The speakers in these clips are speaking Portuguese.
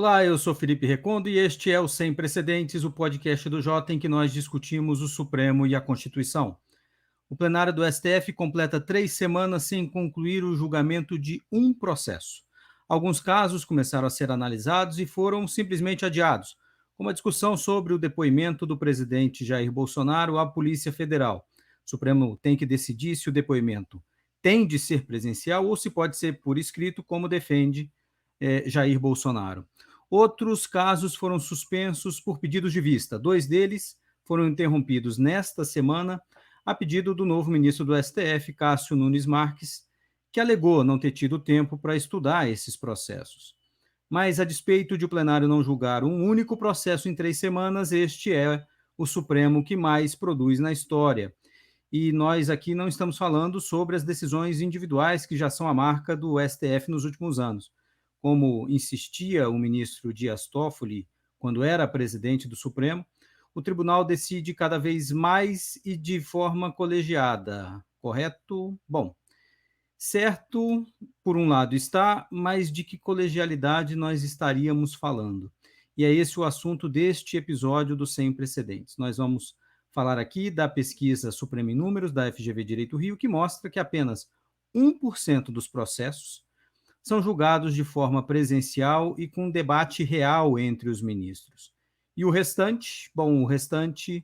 Olá, eu sou Felipe Recondo e este é o Sem Precedentes, o podcast do Jota em que nós discutimos o Supremo e a Constituição. O plenário do STF completa 3 semanas sem concluir o julgamento de um processo. Alguns casos começaram a ser analisados e foram simplesmente adiados, como a discussão sobre o depoimento do presidente Jair Bolsonaro à Polícia Federal. O Supremo tem que decidir se o depoimento tem de ser presencial ou se pode ser por escrito, como defende Jair Bolsonaro. Outros casos foram suspensos por pedidos de vista. 2 deles foram interrompidos nesta semana a pedido do novo ministro do STF, Cássio Nunes Marques, que alegou não ter tido tempo para estudar esses processos. Mas, a despeito de o plenário não julgar um único processo em 3 semanas, este é o Supremo que mais produz na história. E nós aqui não estamos falando sobre as decisões individuais que já são a marca do STF nos últimos anos. Como insistia o ministro Dias Toffoli quando era presidente do Supremo, o tribunal decide cada vez mais e de forma colegiada, correto? Bom, certo, por um lado está, mas de que colegialidade nós estaríamos falando? E é esse o assunto deste episódio do Sem Precedentes. Nós vamos falar aqui da pesquisa Supremo em Números, da FGV Direito Rio, que mostra que apenas 1% dos processos são julgados de forma presencial e com debate real entre os ministros. E o restante? Bom, o restante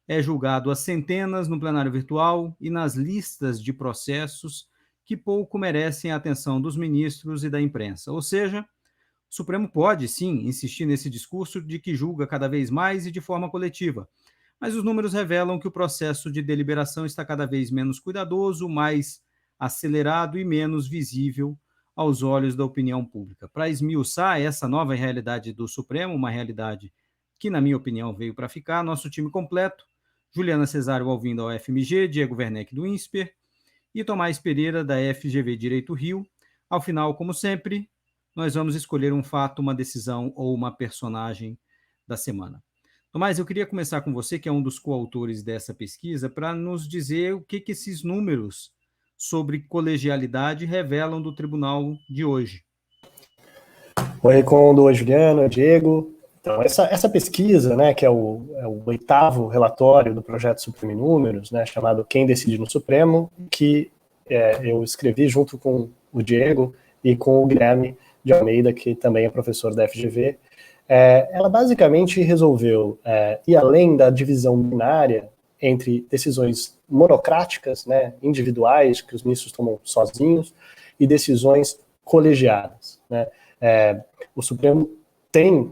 é julgado a centenas no plenário virtual e nas listas de processos que pouco merecem a atenção dos ministros e da imprensa. Ou seja, o Supremo pode, sim, insistir nesse discurso de que julga cada vez mais e de forma coletiva, mas os números revelam que o processo de deliberação está cada vez menos cuidadoso, mais acelerado e menos visível aos olhos da opinião pública. Para esmiuçar essa nova realidade do Supremo, uma realidade que, na minha opinião, veio para ficar, nosso time completo: Juliana Cesário Alvim, da UFMG, Diego Werneck, do INSPER, e Tomás Pereira, da FGV Direito Rio. Ao final, como sempre, nós vamos escolher um fato, uma decisão ou uma personagem da semana. Tomás, eu queria começar com você, que é um dos coautores dessa pesquisa, para nos dizer o que esses números sobre colegialidade revelam do tribunal de hoje. Oi, Recondo, oi, Juliana, Diego. Então, essa pesquisa, né, que é o 8º relatório do projeto Supremo em Números, né, chamado Quem Decide no Supremo, que eu escrevi junto com o Diego e com o Guilherme de Almeida, que também é professor da FGV. Ela basicamente resolveu ir além da divisão binária entre decisões monocráticas, né, individuais, que os ministros tomam sozinhos, e decisões colegiadas, né. O Supremo tem,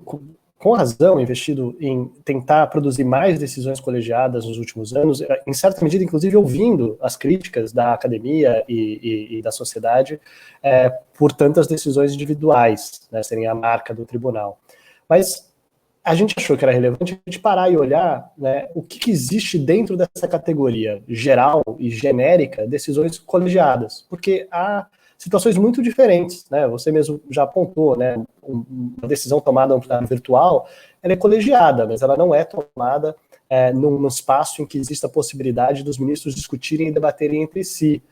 com razão, investido em tentar produzir mais decisões colegiadas nos últimos anos, em certa medida, inclusive, ouvindo as críticas da academia e da sociedade por tantas decisões individuais, né, serem a marca do tribunal. Mas a gente achou que era relevante a gente parar e olhar, né, o que existe dentro dessa categoria geral e genérica, decisões colegiadas, porque há situações muito diferentes, né? Você mesmo já apontou, né? Uma decisão tomada no plenário virtual, ela é colegiada, mas ela não é tomada num espaço em que existe a possibilidade dos ministros discutirem e debaterem entre si.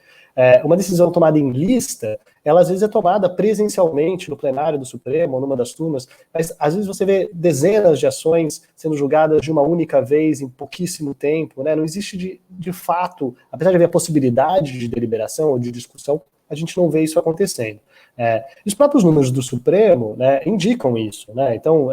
Uma decisão tomada em lista, ela às vezes é tomada presencialmente no plenário do Supremo, ou numa das turmas, mas às vezes você vê dezenas de ações sendo julgadas de uma única vez em pouquíssimo tempo, né? Não existe de fato, apesar de haver a possibilidade de deliberação ou de discussão, a gente não vê isso acontecendo. Os próprios números do Supremo, né, indicam isso, né? Então,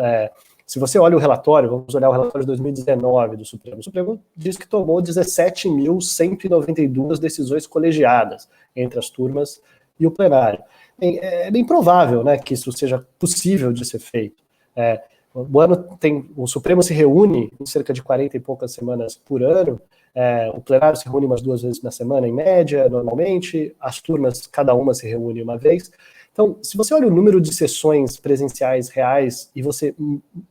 se você olha o relatório, vamos olhar o relatório de 2019 do Supremo, o Supremo diz que tomou 17.192 decisões colegiadas entre as turmas e o plenário. É bem provável, né, que isso seja possível de ser feito. O Supremo se reúne em cerca de 40 e poucas semanas por ano. O plenário se reúne umas 2 vezes na semana, em média, normalmente. As turmas, cada uma se reúne uma vez. Então, se você olha o número de sessões presenciais reais e você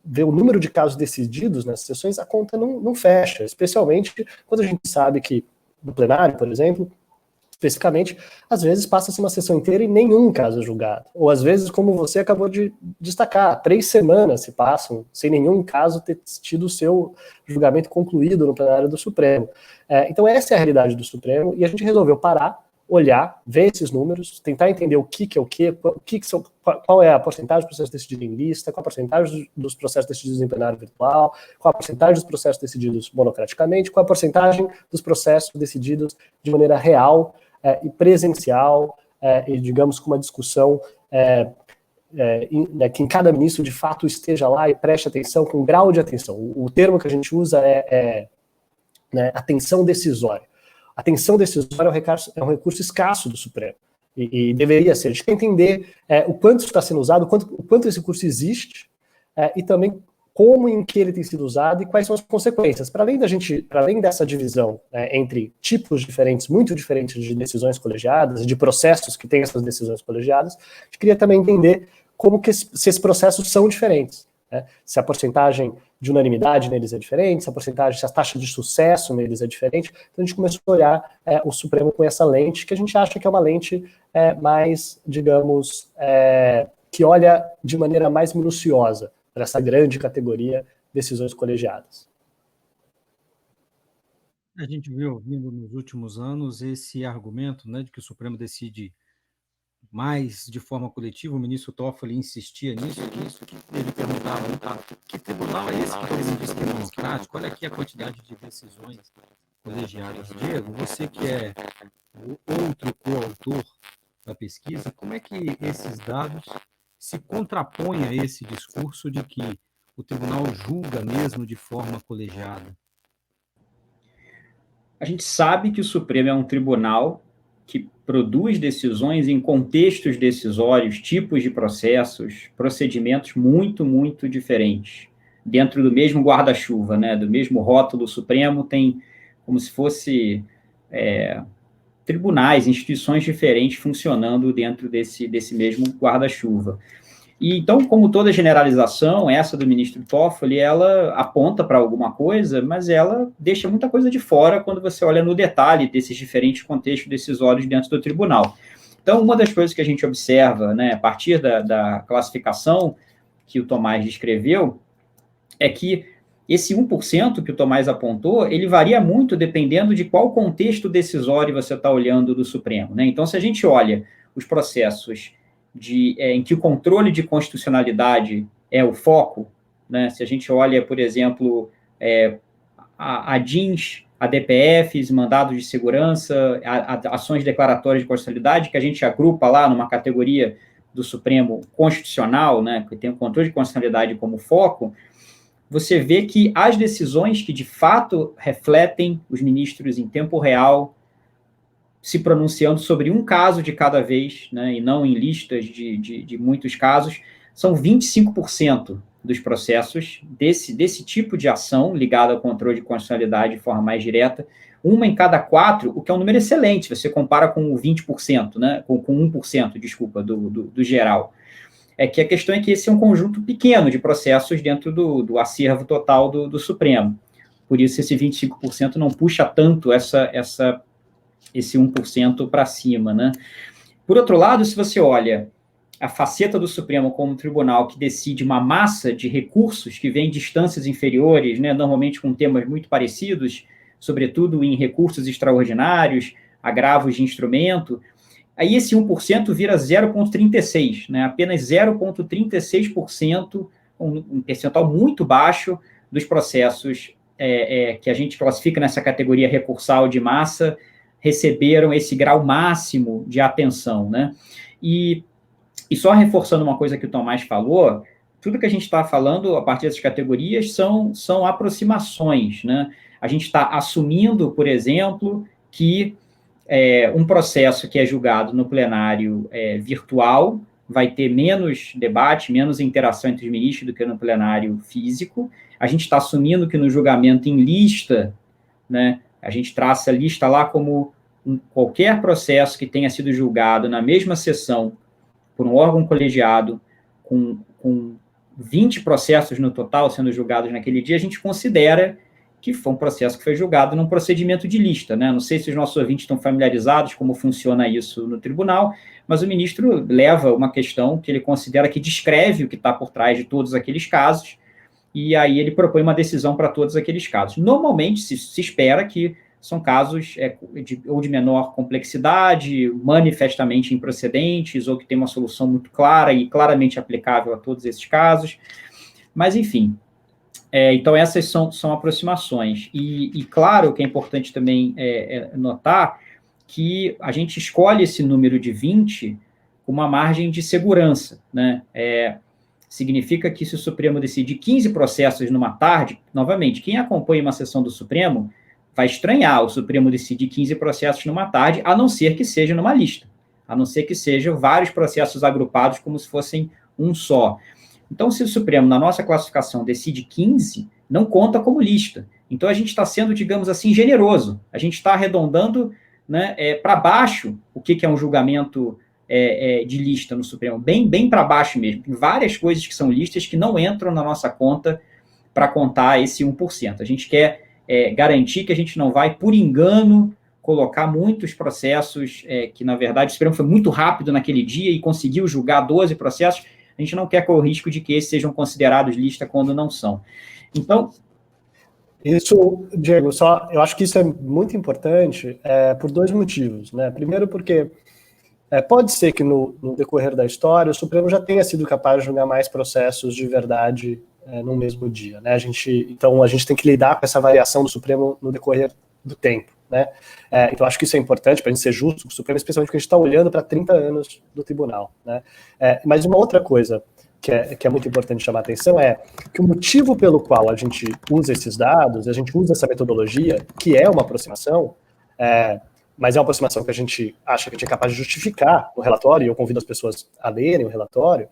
vê o número de casos decididos nessas sessões, a conta não fecha, especialmente quando a gente sabe que no plenário, por exemplo, especificamente, às vezes passa-se uma sessão inteira e nenhum caso é julgado. Ou às vezes, como você acabou de destacar, 3 semanas se passam sem nenhum caso ter tido o seu julgamento concluído no plenário do Supremo. Então essa é a realidade do Supremo e a gente resolveu parar olhar, ver esses números, tentar entender o que é o que são, qual é a porcentagem dos processos decididos em lista, qual a porcentagem dos processos decididos em plenário virtual, qual a porcentagem dos processos decididos monocraticamente, qual a porcentagem dos processos decididos de maneira real e presencial, e digamos com uma discussão que em cada ministro de fato esteja lá e preste atenção com grau de atenção. O termo que a gente usa né, atenção decisória. Atenção decisória é um recurso escasso do Supremo, e deveria ser. A gente quer entender o quanto isso está sendo usado, o quanto esse recurso existe, e também como em que ele tem sido usado e quais são as consequências. Para além dessa divisão entre tipos diferentes, muito diferentes de decisões colegiadas, de processos que têm essas decisões colegiadas, a gente queria também entender como que se esses processos são diferentes. Se a porcentagem de unanimidade neles é diferente, se a taxa de sucesso neles é diferente. Então a gente começou a olhar o Supremo com essa lente, que a gente acha que é uma lente mais, digamos, que olha de maneira mais minuciosa para essa grande categoria decisões colegiadas. A gente viu ouvindo nos últimos anos esse argumento, né, de que o Supremo decide mais de forma coletiva. O ministro Toffoli insistia nisso, que ele perguntava, que tribunal é esse que todo mundo diz que é democrático? Olha aqui a quantidade de decisões colegiadas. Diego, você que é o outro coautor da pesquisa, como é que esses dados se contrapõem a esse discurso de que o tribunal julga mesmo de forma colegiada? A gente sabe que o Supremo é um tribunal que produz decisões em contextos decisórios, tipos de processos, procedimentos muito, muito diferentes. Dentro do mesmo guarda-chuva, né, do mesmo rótulo Supremo, tem como se fosse tribunais, instituições diferentes funcionando dentro desse mesmo guarda-chuva. E então, como toda generalização, essa do ministro Toffoli, ela aponta para alguma coisa, mas ela deixa muita coisa de fora quando você olha no detalhe desses diferentes contextos decisórios dentro do tribunal. Então, uma das coisas que a gente observa, né, a partir da classificação que o Tomás descreveu, é que esse 1% que o Tomás apontou, ele varia muito dependendo de qual contexto decisório você está olhando do Supremo, né? Então, se a gente olha os processos em que o controle de constitucionalidade é o foco, né? Se a gente olha, por exemplo, a DINs, ADPFs, mandados de segurança, ações declaratórias de constitucionalidade, que a gente agrupa lá numa categoria do Supremo constitucional, né, que tem o controle de constitucionalidade como foco, você vê que as decisões que de fato refletem os ministros em tempo real, se pronunciando sobre um caso de cada vez, né, e não em listas de muitos casos, são 25% dos processos desse tipo de ação ligada ao controle de constitucionalidade de forma mais direta, uma em cada 4, o que é um número excelente, você compara com o 20%, né, com 1%, desculpa, do geral. É que a questão é que esse é um conjunto pequeno de processos dentro do acervo total do Supremo. Por isso, esse 25% não puxa tanto esse 1% para cima, né? Por outro lado, se você olha a faceta do Supremo como tribunal que decide uma massa de recursos que vem de instâncias inferiores, né, normalmente com temas muito parecidos, sobretudo em recursos extraordinários, agravos de instrumento, aí esse 1% vira 0,36%, né, apenas 0,36%, um percentual muito baixo dos processos que a gente classifica nessa categoria recursal de massa, receberam esse grau máximo de atenção, né? E só reforçando uma coisa que o Tomás falou, tudo que a gente está falando a partir dessas categorias são aproximações, né? A gente está assumindo, por exemplo, que um processo que é julgado no plenário virtual vai ter menos debate, menos interação entre os ministros do que no plenário físico. A gente está assumindo que no julgamento em lista, né, a gente traça a lista lá como qualquer processo que tenha sido julgado na mesma sessão por um órgão colegiado, com 20 processos no total sendo julgados naquele dia, a gente considera que foi um processo que foi julgado num procedimento de lista, né? Não sei se os nossos ouvintes estão familiarizados como funciona isso no tribunal, mas o ministro leva uma questão que ele considera que descreve o que está por trás de todos aqueles casos, e aí ele propõe uma decisão para todos aqueles casos. Normalmente se espera que são casos ou de menor complexidade, manifestamente improcedentes, ou que tem uma solução muito clara e claramente aplicável a todos esses casos. Mas, enfim, então essas são aproximações. E claro que é importante também notar que a gente escolhe esse número de 20 com uma margem de segurança, né? Significa que se o Supremo decidir 15 processos numa tarde, novamente, quem acompanha uma sessão do Supremo vai estranhar o Supremo decidir 15 processos numa tarde, a não ser que seja numa lista, a não ser que sejam vários processos agrupados como se fossem um só. Então, se o Supremo, na nossa classificação, decide 15, não conta como lista. Então, a gente está sendo, digamos assim, generoso. A gente está arredondando, né, para baixo o que é um julgamento de lista no Supremo, bem para baixo mesmo. Tem várias coisas que são listas que não entram na nossa conta para contar esse 1%. A gente quer garantir que a gente não vai, por engano, colocar muitos processos que, na verdade, o Supremo foi muito rápido naquele dia e conseguiu julgar 12 processos. A gente não quer correr o risco de que esses sejam considerados lista quando não são. Então... Isso, Diego, eu acho que isso é muito importante por dois motivos, né? Primeiro porque pode ser que no decorrer da história o Supremo já tenha sido capaz de julgar mais processos de verdade no mesmo dia, né? Então a gente tem que lidar com essa variação do Supremo no decorrer do tempo, né? Então acho que isso é importante para a gente ser justo com o Supremo, especialmente porque a gente está olhando para 30 anos do tribunal, né? Mas uma outra coisa que é muito importante chamar a atenção é que o motivo pelo qual a gente usa esses dados, a gente usa essa metodologia, que é uma aproximação, mas é uma aproximação que a gente acha que a gente é capaz de justificar no relatório, e eu convido as pessoas a lerem o relatório,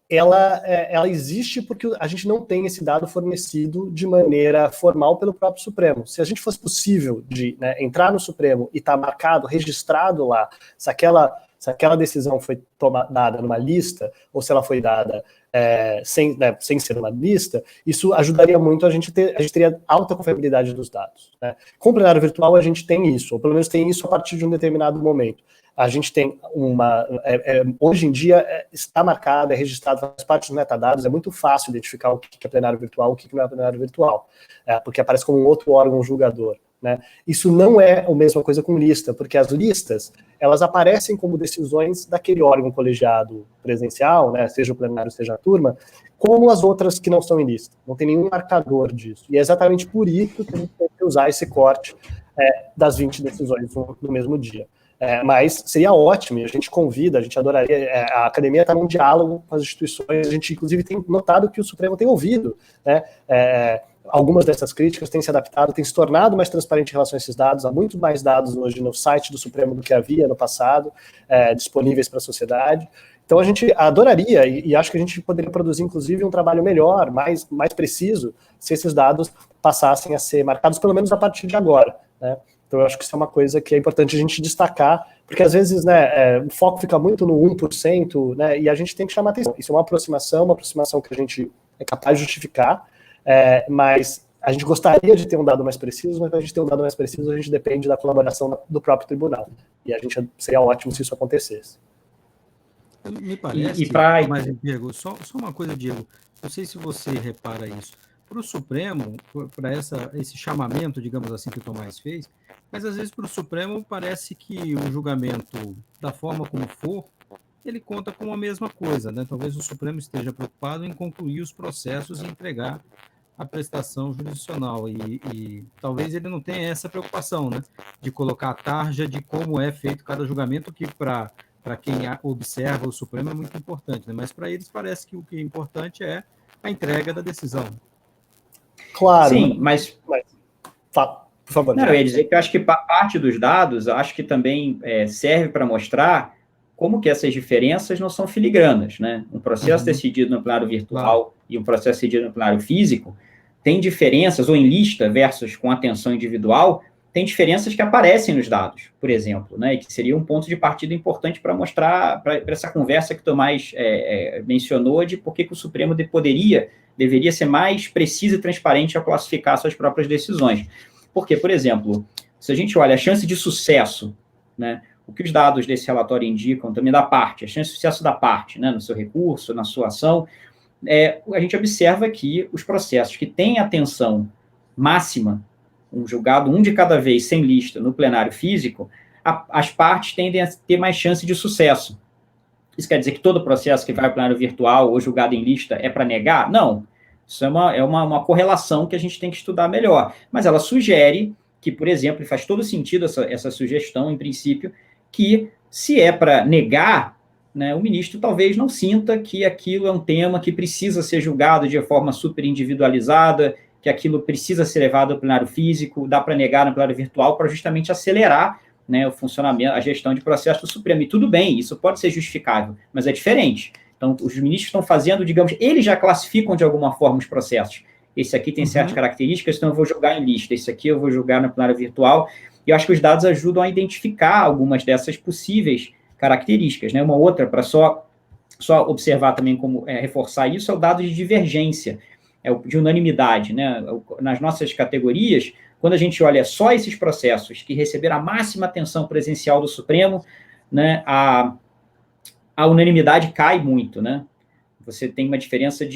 ela existe porque a gente não tem esse dado fornecido de maneira formal pelo próprio Supremo. Se a gente fosse possível de entrar no Supremo e estar marcado, registrado lá, se aquela decisão foi dada numa lista, ou se ela foi dada sem ser uma lista, isso ajudaria muito, a gente teria alta confiabilidade dos dados, né? Com o plenário virtual a gente tem isso, ou pelo menos tem isso a partir de um determinado momento. A gente tem hoje em dia está marcado, é registrado, faz parte dos metadados, é muito fácil identificar o que é plenário virtual, o que não é plenário virtual, porque aparece como um outro órgão julgador, né? Isso não é a mesma coisa com lista, porque as listas, elas aparecem como decisões daquele órgão colegiado presencial, né, seja o plenário, seja a turma, como as outras que não são em lista. Não tem nenhum marcador disso. E é exatamente por isso que a gente tem que usar esse corte das 20 decisões no mesmo dia. Mas seria ótimo, e a gente convida, a gente adoraria, a academia está num diálogo com as instituições, a gente inclusive tem notado que o Supremo tem ouvido, né, algumas dessas críticas, têm se adaptado, têm se tornado mais transparente em relação a esses dados, há muito mais dados hoje no site do Supremo do que havia no passado, disponíveis para a sociedade. Então a gente adoraria, e acho que a gente poderia produzir inclusive um trabalho melhor, mais preciso, se esses dados passassem a ser marcados, pelo menos a partir de agora, né? Então eu acho que isso é uma coisa que é importante a gente destacar, porque às vezes, né, o foco fica muito no 1%, né, e a gente tem que chamar atenção. Isso é uma aproximação que a gente é capaz de justificar, mas a gente gostaria de ter um dado mais preciso, mas para a gente ter um dado mais preciso, a gente depende da colaboração do próprio tribunal. E seria ótimo se isso acontecesse. Me parece, mas, Diego, só uma coisa, Diego, não sei se você repara isso. Para o Supremo, para esse chamamento, digamos assim, que o Tomás fez, mas às vezes para o Supremo parece que o julgamento, da forma como for, ele conta com a mesma coisa, né? Talvez o Supremo esteja preocupado em concluir os processos e entregar a prestação jurisdicional, e talvez ele não tenha essa preocupação, né? De colocar a tarja de como é feito cada julgamento, que para quem observa o Supremo é muito importante, né? Mas para eles parece que o que é importante é a entrega da decisão. Claro. Sim, mas por favor. Não, eu ia dizer que eu acho que parte dos dados, eu acho que também serve para mostrar como que essas diferenças não são filigranas, né? Um processo decidido no plenário virtual e um processo decidido no plenário físico tem diferenças, ou em lista versus com atenção individual, tem diferenças que aparecem nos dados, por exemplo, né? E que seria um ponto de partida importante para mostrar, para essa conversa que o Tomás mencionou, de por que o Supremo deveria ser mais preciso e transparente ao classificar suas próprias decisões. Porque, por exemplo, se a gente olha a chance de sucesso, né, o que os dados desse relatório indicam também da parte, a chance de sucesso da parte, né, no seu recurso, na sua ação, a gente observa que os processos que têm atenção máxima, um julgado um de cada vez sem lista no plenário físico, as partes tendem a ter mais chance de sucesso. Isso quer dizer que todo processo que vai ao plenário virtual ou julgado em lista é para negar? Não. Isso é uma correlação que a gente tem que estudar melhor. Mas ela sugere que, por exemplo, e faz todo sentido essa sugestão, em princípio, que se é para negar, né, o ministro talvez não sinta que aquilo é um tema que precisa ser julgado de forma super individualizada, que aquilo precisa ser levado ao plenário físico, dá para negar no plenário virtual para justamente acelerar, né, o funcionamento, a gestão de processo do Supremo. E tudo bem, isso pode ser justificável, mas é diferente. Então, os ministros estão fazendo, digamos, eles já classificam de alguma forma os processos. Esse aqui tem certas características, então eu vou julgar em lista. Esse aqui eu vou julgar no plenário virtual. E eu acho que os dados ajudam a identificar algumas dessas possíveis características, né? Uma outra, para só observar também como reforçar isso, é o dado de divergência, de unanimidade, né? Nas nossas categorias, quando a gente olha só esses processos que receberam a máxima atenção presencial do Supremo, né, a unanimidade cai muito, né? Você tem uma diferença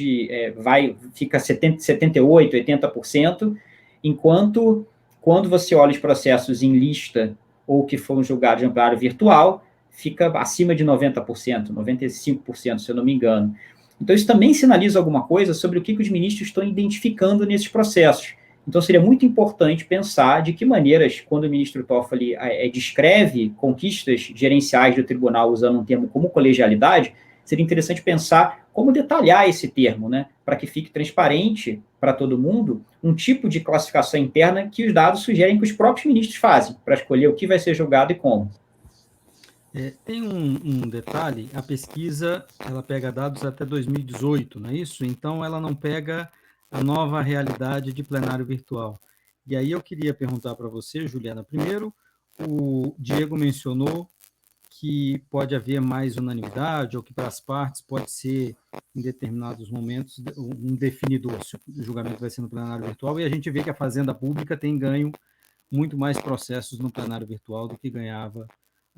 fica 78%, 80%, enquanto quando você olha os processos em lista ou que foram julgados em plenário virtual, fica acima de 90%, 95%, se eu não me engano. Então, isso também sinaliza alguma coisa sobre o que os ministros estão identificando nesses processos. Então, seria muito importante pensar de que maneiras, quando o ministro Toffoli descreve conquistas gerenciais do tribunal usando um termo como colegialidade, seria interessante pensar como detalhar esse termo, né, para que fique transparente para todo mundo um tipo de classificação interna que os dados sugerem que os próprios ministros fazem, para escolher o que vai ser julgado e como. Tem um detalhe, a pesquisa ela pega dados até 2018, não é isso? Então ela não pega a nova realidade de plenário virtual. E aí eu queria perguntar para você, Juliana, primeiro, o Diego mencionou que pode haver mais unanimidade, ou que para as partes pode ser, em determinados momentos, um definidor, se o julgamento vai ser no plenário virtual, e a gente vê que a Fazenda Pública tem ganho muito mais processos no plenário virtual do que ganhava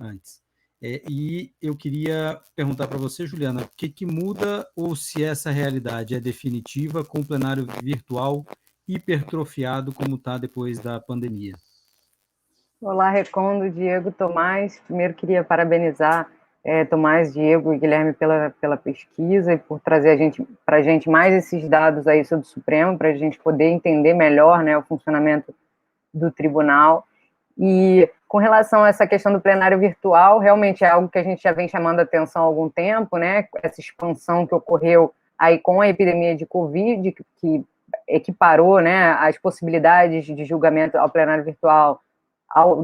antes. E eu queria perguntar para você, Juliana, o que muda ou se essa realidade é definitiva com o plenário virtual hipertrofiado como está depois da pandemia? Olá, Recondo, Diego, Tomás. Primeiro queria parabenizar Tomás, Diego e Guilherme pela pesquisa e por trazer para a gente mais esses dados aí sobre o Supremo, para a gente poder entender melhor, né, o funcionamento do tribunal. E com relação a essa questão do plenário virtual, realmente é algo que a gente já vem chamando a atenção há algum tempo, né? Essa expansão que ocorreu aí com a epidemia de Covid, que equiparou, né, as possibilidades de julgamento ao plenário virtual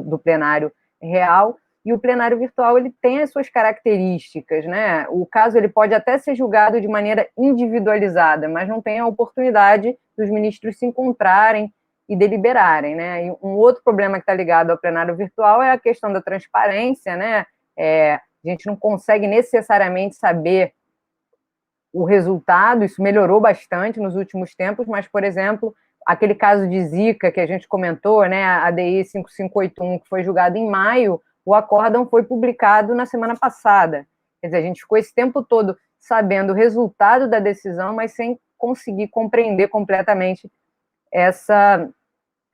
do plenário real. E o plenário virtual ele tem as suas características, né? O caso ele pode até ser julgado de maneira individualizada, mas não tem a oportunidade dos ministros se encontrarem e deliberarem, né? E um outro problema que está ligado ao plenário virtual é a questão da transparência, né? A gente não consegue necessariamente saber o resultado, isso melhorou bastante nos últimos tempos, mas, por exemplo, aquele caso de Zika que a gente comentou, né, a ADI 5581, que foi julgado em maio, o acórdão foi publicado na semana passada. Quer dizer, a gente ficou esse tempo todo sabendo o resultado da decisão, mas sem conseguir compreender completamente essa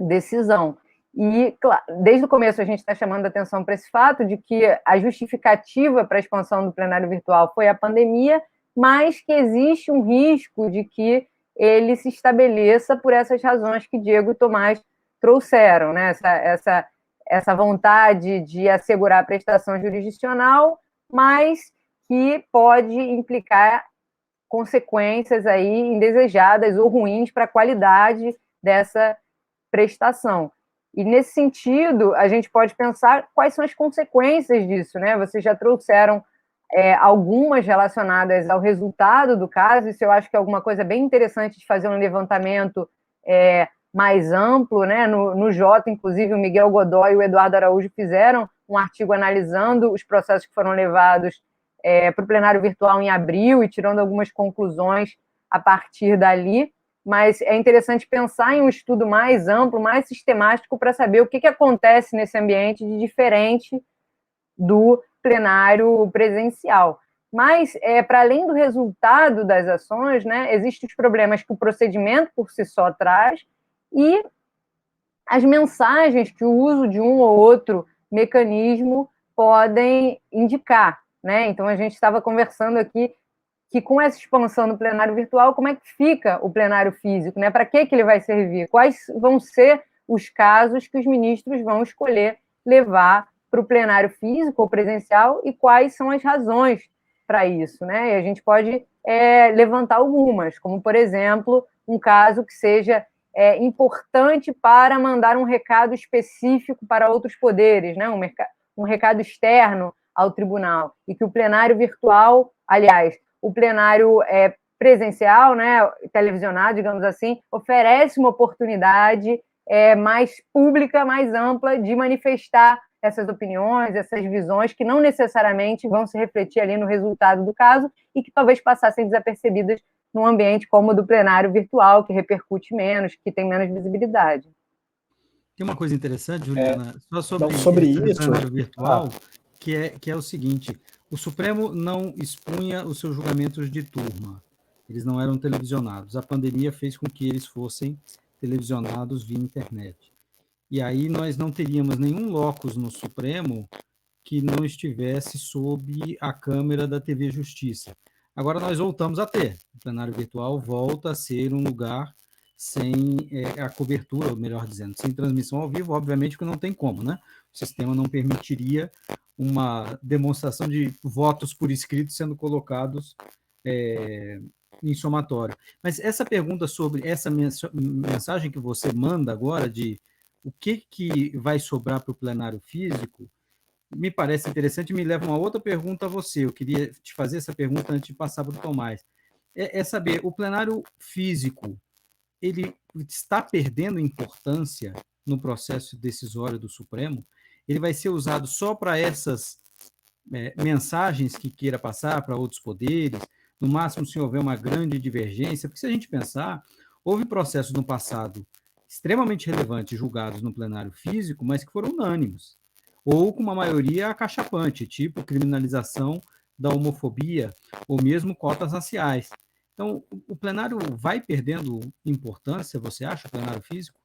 decisão. E, claro, desde o começo a gente está chamando a atenção para esse fato de que a justificativa para a expansão do plenário virtual foi a pandemia, mas que existe um risco de que ele se estabeleça por essas razões que Diego e Tomás trouxeram, né? Essa vontade de assegurar a prestação jurisdicional, mas que pode implicar consequências aí indesejadas ou ruins para a qualidade dessa prestação. E, nesse sentido, a gente pode pensar quais são as consequências disso, né? Vocês já trouxeram algumas relacionadas ao resultado do caso, isso eu acho que é alguma coisa bem interessante de fazer um levantamento mais amplo, né? No Jota, inclusive, o Miguel Godoy e o Eduardo Araújo fizeram um artigo analisando os processos que foram levados para o plenário virtual em abril e tirando algumas conclusões a partir dali, mas é interessante pensar em um estudo mais amplo, mais sistemático, para saber o que acontece nesse ambiente de diferente do plenário presencial. Mas, para além do resultado das ações, né, existem os problemas que o procedimento por si só traz e as mensagens que o uso de um ou outro mecanismo podem indicar, né? Então, a gente estava conversando aqui que com essa expansão do plenário virtual, como é que fica o plenário físico, né? Para que ele vai servir? Quais vão ser os casos que os ministros vão escolher levar para o plenário físico ou presencial e quais são as razões para isso, né? E a gente pode levantar algumas, como, por exemplo, um caso que seja importante para mandar um recado específico para outros poderes, né? Um recado externo ao tribunal, e que o plenário virtual, aliás, o plenário presencial, né, televisionado, digamos assim, oferece uma oportunidade mais pública, mais ampla de manifestar essas opiniões, essas visões que não necessariamente vão se refletir ali no resultado do caso e que talvez passassem desapercebidas num ambiente como o do plenário virtual, que repercute menos, que tem menos visibilidade. Tem uma coisa interessante, Juliana, só sobre esse isso, plenário virtual, que é o seguinte: o Supremo não expunha os seus julgamentos de turma, eles não eram televisionados. A pandemia fez com que eles fossem televisionados via internet. E aí nós não teríamos nenhum locus no Supremo que não estivesse sob a câmera da TV Justiça. Agora nós voltamos a ter. O plenário virtual volta a ser um lugar sem a cobertura, ou melhor dizendo, sem transmissão ao vivo, obviamente que não tem como, né? O sistema não permitiria uma demonstração de votos por escrito sendo colocados em somatório. Mas essa pergunta sobre essa mensagem que você manda agora de o que vai sobrar para o plenário físico, me parece interessante e me leva a uma outra pergunta a você. Eu queria te fazer essa pergunta antes de passar para o Tomás. É saber, o plenário físico, ele está perdendo importância no processo decisório do Supremo? Ele vai ser usado só para essas mensagens que queira passar para outros poderes, no máximo se houver uma grande divergência? Porque se a gente pensar, houve processos no passado extremamente relevantes julgados no plenário físico, mas que foram unânimes, ou com uma maioria acachapante, tipo criminalização da homofobia, ou mesmo cotas raciais. Então, o plenário vai perdendo importância, você acha, o plenário físico?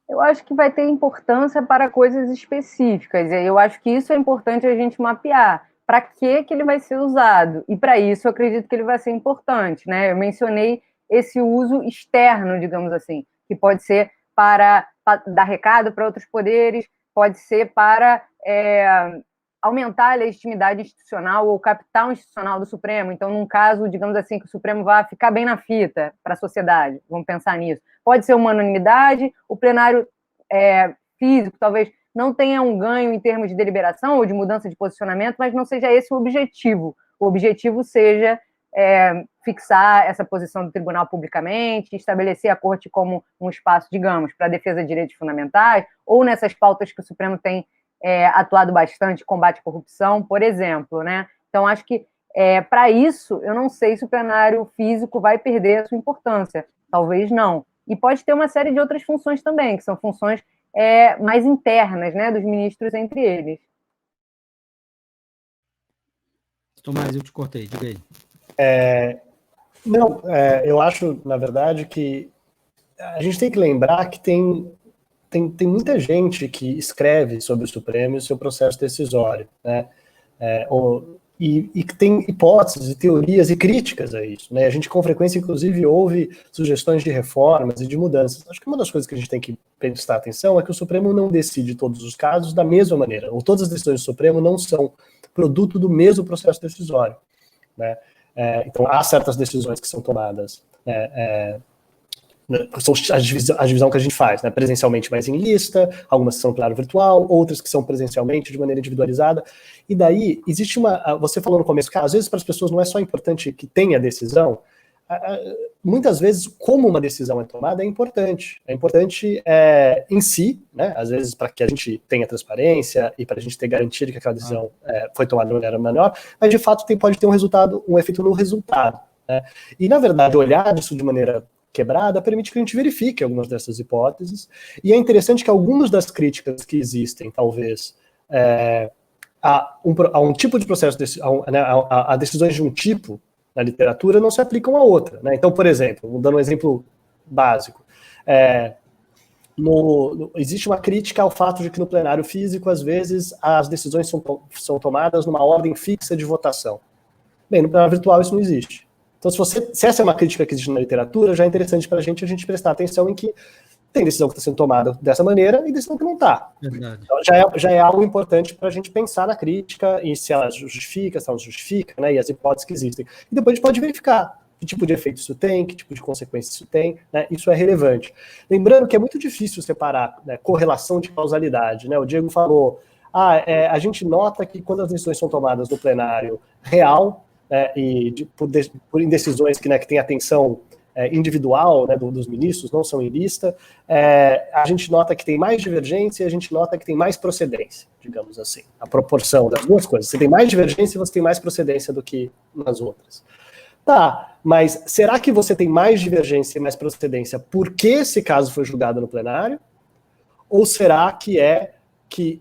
Eu acho que vai ter importância para coisas específicas, e eu acho que isso é importante a gente mapear. Para que ele vai ser usado? E para isso eu acredito que ele vai ser importante, né? Eu mencionei esse uso externo, digamos assim, que pode ser para dar recado para outros poderes, pode ser para aumentar a legitimidade institucional ou capital institucional do Supremo. Então, num caso, digamos assim, que o Supremo vá ficar bem na fita para a sociedade, vamos pensar nisso. Pode ser uma unanimidade, o plenário físico talvez não tenha um ganho em termos de deliberação ou de mudança de posicionamento, mas não seja esse o objetivo. O objetivo seja fixar essa posição do tribunal publicamente, estabelecer a corte como um espaço, digamos, para a defesa de direitos fundamentais, ou nessas pautas que o Supremo tem atuado bastante, combate à corrupção, por exemplo, né? Então, acho que, para isso, eu não sei se o plenário físico vai perder a sua importância. Talvez não. E pode ter uma série de outras funções também, que são funções mais internas, né, dos ministros entre eles. Tomás, eu te cortei, diga aí. Eu acho, na verdade, que a gente tem que lembrar que tem muita gente que escreve sobre o Supremo e o seu processo decisório, né? E que tem hipóteses e teorias e críticas a isso, né? A gente, com frequência, inclusive, ouve sugestões de reformas e de mudanças. Acho que uma das coisas que a gente tem que prestar atenção é que o Supremo não decide todos os casos da mesma maneira, ou todas as decisões do Supremo não são produto do mesmo processo decisório, né? Então, há certas decisões que são tomadas, são a divisão que a gente faz, né? Presencialmente mais em lista, algumas que são claro virtual, outras que são presencialmente de maneira individualizada, e daí existe você falou no começo, às vezes para as pessoas não é só importante que tenha decisão, muitas vezes como uma decisão é tomada é importante em si, né? Às vezes para que a gente tenha transparência e para a gente ter garantia de que aquela decisão foi tomada de maneira melhor, mas de fato pode ter um efeito no resultado, né? E na verdade olhar isso de maneira quebrada permite que a gente verifique algumas dessas hipóteses, e é interessante que algumas das críticas que existem, talvez, a um tipo de processo, a decisões de um tipo na literatura não se aplicam a outra, né? Então, por exemplo, vou dar um exemplo básico, existe uma crítica ao fato de que no plenário físico, às vezes, as decisões são tomadas numa ordem fixa de votação. Bem, no plenário virtual isso não existe. Então, se essa é uma crítica que existe na literatura, já é interessante para a gente prestar atenção em que tem decisão que está sendo tomada dessa maneira e decisão que não está. Então, já é algo importante para a gente pensar na crítica e se ela justifica, se ela não justifica, né, e as hipóteses que existem. E depois a gente pode verificar que tipo de efeito isso tem, que tipo de consequência isso tem, né, isso é relevante. Lembrando que é muito difícil separar, né, correlação de causalidade. Né, o Diego falou, a gente nota que quando as decisões são tomadas no plenário real, e por indecisões que tem atenção individual, né, dos ministros, não são em lista, a gente nota que tem mais divergência e a gente nota que tem mais procedência, digamos assim, a proporção das duas coisas. Você tem mais divergência e você tem mais procedência do que nas outras. Tá, mas será que você tem mais divergência e mais procedência porque esse caso foi julgado no plenário? Ou será que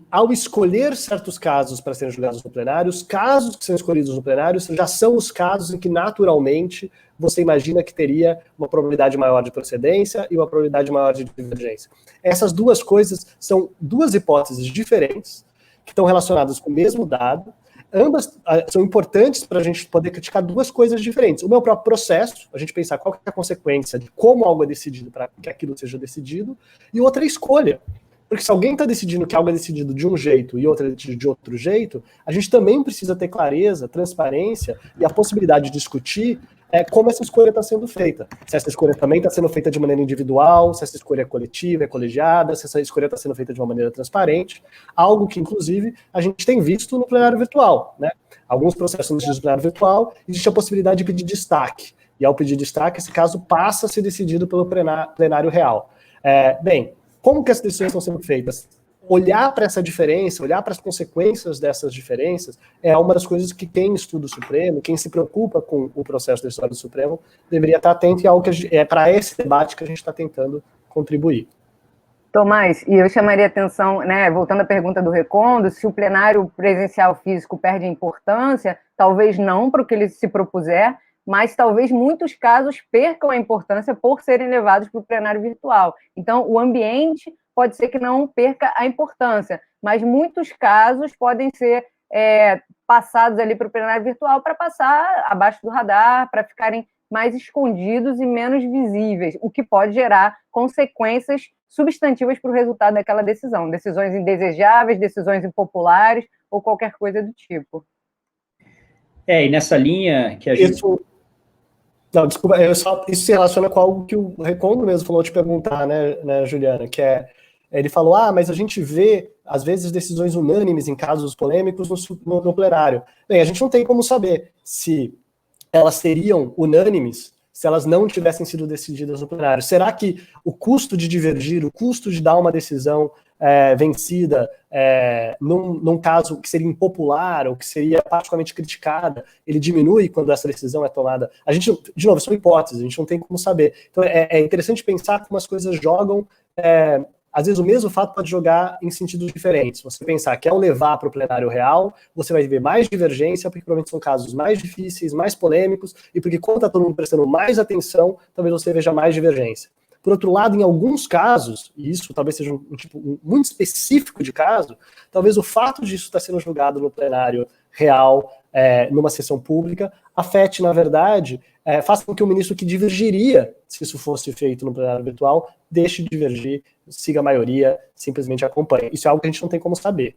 ao escolher certos casos para serem julgados no plenário, os casos que são escolhidos no plenário já são os casos em que naturalmente você imagina que teria uma probabilidade maior de procedência e uma probabilidade maior de divergência? Essas duas coisas são duas hipóteses diferentes, que estão relacionadas com o mesmo dado. Ambas são importantes para a gente poder criticar duas coisas diferentes. O meu próprio processo, a gente pensar qual que é a consequência de como algo é decidido para que aquilo seja decidido, e outra é escolha. Porque se alguém está decidindo que algo é decidido de um jeito e outro é decidido de outro jeito, a gente também precisa ter clareza, transparência e a possibilidade de discutir como essa escolha está sendo feita. Se essa escolha também está sendo feita de maneira individual, se essa escolha é coletiva, é colegiada, se essa escolha está sendo feita de uma maneira transparente, algo que, inclusive, a gente tem visto no plenário virtual. Né? Alguns processos no plenário virtual, existe a possibilidade de pedir destaque. E ao pedir destaque, esse caso passa a ser decidido pelo plenário real. Como que as decisões estão sendo feitas? Olhar para essa diferença, olhar para as consequências dessas diferenças, é uma das coisas que quem estuda o Supremo, quem se preocupa com o processo da história do Supremo, deveria estar atento e é algo que para esse debate que a gente está tentando contribuir. Tomás, e eu chamaria atenção, né, voltando à pergunta do Recondo, se o plenário presencial físico perde importância, talvez não para o que ele se propuser, mas talvez muitos casos percam a importância por serem levados para o plenário virtual. Então, o ambiente pode ser que não perca a importância, mas muitos casos podem ser passados ali para o plenário virtual para passar abaixo do radar, para ficarem mais escondidos e menos visíveis, o que pode gerar consequências substantivas para o resultado daquela decisão, decisões indesejáveis, decisões impopulares ou qualquer coisa do tipo. E nessa linha que a gente... Não, desculpa, isso se relaciona com algo que o Recondo mesmo falou te perguntar, né, Juliana, que ele falou, mas a gente vê, às vezes, decisões unânimes em casos polêmicos no plenário. Bem, a gente não tem como saber se elas seriam unânimes se elas não tivessem sido decididas no plenário. Será que o custo de divergir, o custo de dar uma decisão vencida num caso que seria impopular ou que seria particularmente criticada, ele diminui quando essa decisão é tomada? A gente, de novo, são hipóteses, a gente não tem como saber. Então é interessante pensar como as coisas jogam. Às vezes o mesmo fato pode jogar em sentidos diferentes. Você pensar que ao levar para o plenário real, você vai ver mais divergência, porque provavelmente são casos mais difíceis, mais polêmicos, e porque quando está todo mundo prestando mais atenção, talvez você veja mais divergência. Por outro lado, em alguns casos, e isso talvez seja um tipo muito específico de caso, talvez o fato disso estar sendo julgado no plenário real, numa sessão pública, afete, na verdade, faça com que o ministro que divergiria, se isso fosse feito no plenário virtual, deixe de divergir, siga a maioria, simplesmente acompanhe. Isso é algo que a gente não tem como saber.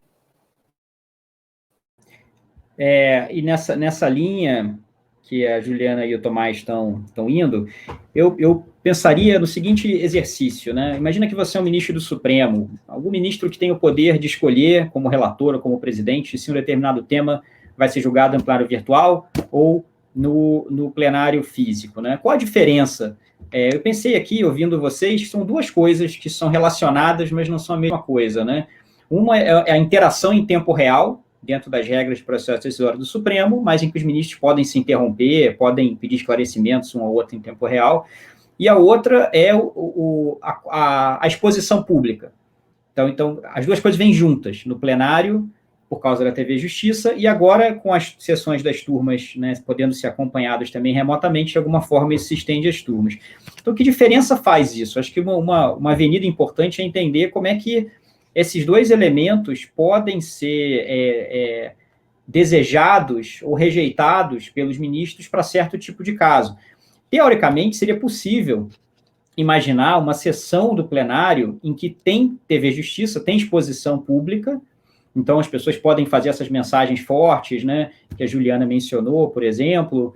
E nessa linha que a Juliana e o Tomás estão indo, eu pensaria no seguinte exercício, né? Imagina que você é um ministro do Supremo, algum ministro que tem o poder de escolher, como relator ou como presidente, se um determinado tema vai ser julgado no plenário virtual ou no plenário físico, né? Qual a diferença? Eu pensei aqui, ouvindo vocês, que são duas coisas que são relacionadas, mas não são a mesma coisa, né? Uma é a interação em tempo real, dentro das regras de processo decisório do Supremo, mas em que os ministros podem se interromper, podem pedir esclarecimentos um ao outro em tempo real, e a outra é a exposição pública. Então, as duas coisas vêm juntas. No plenário, por causa da TV Justiça, e agora, com as sessões das turmas, né, podendo ser acompanhadas também remotamente, de alguma forma isso se estende às turmas. Então, que diferença faz isso? Acho que uma avenida importante é entender como é que esses dois elementos podem ser desejados ou rejeitados pelos ministros para certo tipo de caso. Teoricamente, seria possível imaginar uma sessão do plenário em que tem TV Justiça, tem exposição pública, então as pessoas podem fazer essas mensagens fortes, né, que a Juliana mencionou, por exemplo,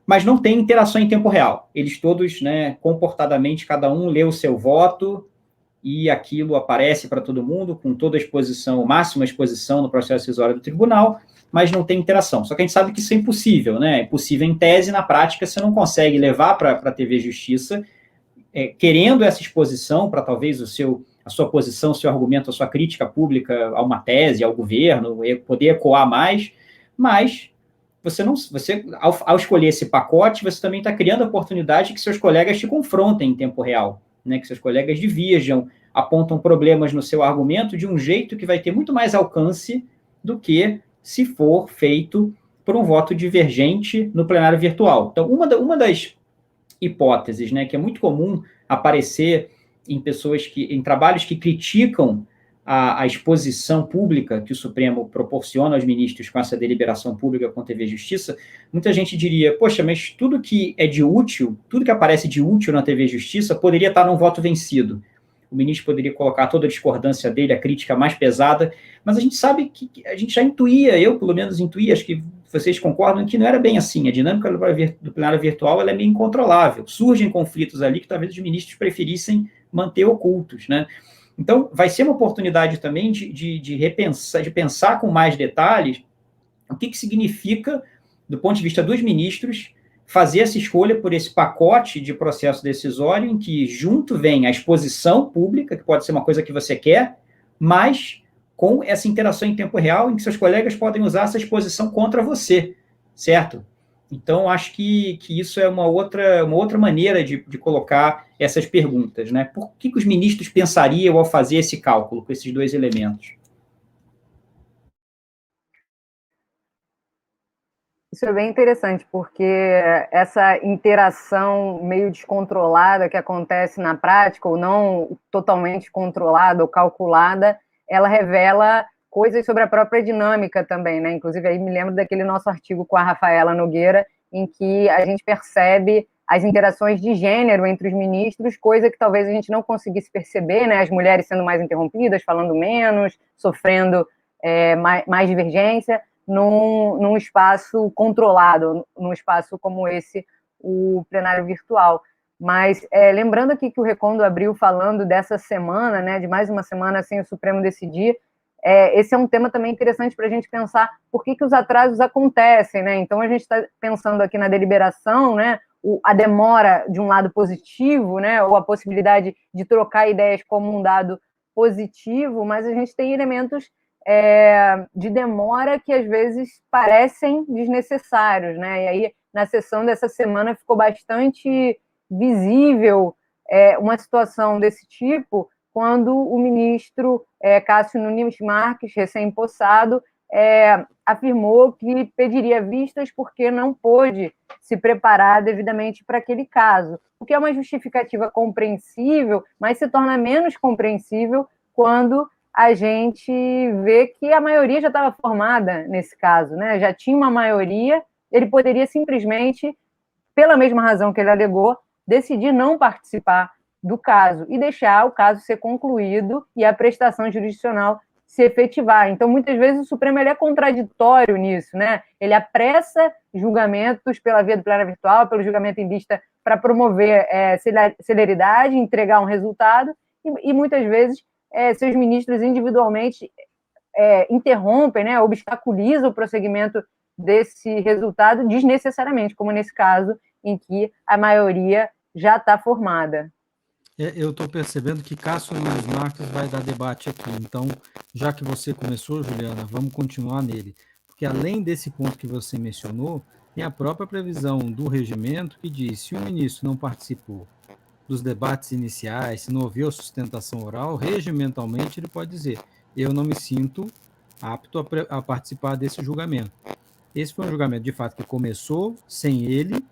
mas não tem interação em tempo real. Eles todos, né, comportadamente, cada um lê o seu voto e aquilo aparece para todo mundo com toda a exposição, máxima exposição no processo decisório do tribunal, mas não tem interação. Só que a gente sabe que isso é impossível, né? É possível em tese, na prática você não consegue levar para a TV Justiça querendo essa exposição para talvez a sua posição, o seu argumento, a sua crítica pública a uma tese, ao governo, poder ecoar mais, mas ao escolher esse pacote, você também está criando a oportunidade que seus colegas te confrontem em tempo real, né? Que seus colegas divirjam, apontam problemas no seu argumento de um jeito que vai ter muito mais alcance do que se for feito por um voto divergente no plenário virtual. Então, uma das hipóteses, né, que é muito comum aparecer em trabalhos que criticam a exposição pública que o Supremo proporciona aos ministros com essa deliberação pública com TV Justiça, muita gente diria, poxa, mas tudo que é de útil, tudo que aparece de útil na TV Justiça poderia estar num voto vencido. O ministro poderia colocar toda a discordância dele, a crítica mais pesada, mas a gente sabe que a gente já intuía, eu pelo menos intuía, acho que vocês concordam que não era bem assim. A dinâmica do plenário virtual ela é meio incontrolável. Surgem conflitos ali que talvez os ministros preferissem manter ocultos, né? Então, vai ser uma oportunidade também de repensar, de pensar com mais detalhes o que significa, do ponto de vista dos ministros, fazer essa escolha por esse pacote de processo decisório em que junto vem a exposição pública, que pode ser uma coisa que você quer, mas com essa interação em tempo real, em que seus colegas podem usar essa exposição contra você, certo? Então, acho que isso é uma outra maneira de colocar essas perguntas, né? Por que os ministros pensariam ao fazer esse cálculo com esses dois elementos? Isso é bem interessante, porque essa interação meio descontrolada que acontece na prática, ou não totalmente controlada ou calculada, ela revela coisas sobre a própria dinâmica também, né? Inclusive, aí me lembro daquele nosso artigo com a Rafaela Nogueira, em que a gente percebe as interações de gênero entre os ministros, coisa que talvez a gente não conseguisse perceber, né? As mulheres sendo mais interrompidas, falando menos, sofrendo mais divergência, num espaço controlado, num espaço como esse, o plenário virtual. Mas, lembrando aqui que o Recondo abriu falando dessa semana, né, de mais uma semana sem o Supremo decidir, esse é um tema também interessante para a gente pensar por que os atrasos acontecem, né? Então, a gente está pensando aqui na deliberação, né, a demora de um lado positivo, né, ou a possibilidade de trocar ideias como um dado positivo, mas a gente tem elementos de demora que às vezes parecem desnecessários, né? E aí, na sessão dessa semana, ficou bastante visível uma situação desse tipo, quando o ministro Cássio Nunes Marques, recém-possado, afirmou que pediria vistas porque não pôde se preparar devidamente para aquele caso, o que é uma justificativa compreensível, mas se torna menos compreensível quando a gente vê que a maioria já estava formada nesse caso, né? Já tinha uma maioria, ele poderia simplesmente, pela mesma razão que ele alegou, decidir não participar do caso e deixar o caso ser concluído e a prestação jurisdicional se efetivar. Então, muitas vezes, o Supremo ele é contraditório nisso, né? Ele apressa julgamentos pela via do plenário virtual, pelo julgamento em vista, para promover celeridade, entregar um resultado, e muitas vezes seus ministros individualmente interrompem, né, obstaculizam o prosseguimento desse resultado desnecessariamente, como nesse caso em que a maioria já está formada. Eu estou percebendo que Cássio Nunes Marques vai dar debate aqui. Então, já que você começou, Juliana, vamos continuar nele. Porque além desse ponto que você mencionou, tem a própria previsão do regimento que diz, se o ministro não participou dos debates iniciais, se não houve sustentação oral, regimentalmente ele pode dizer, eu não me sinto apto a participar desse julgamento. Esse foi um julgamento, de fato, que começou sem ele,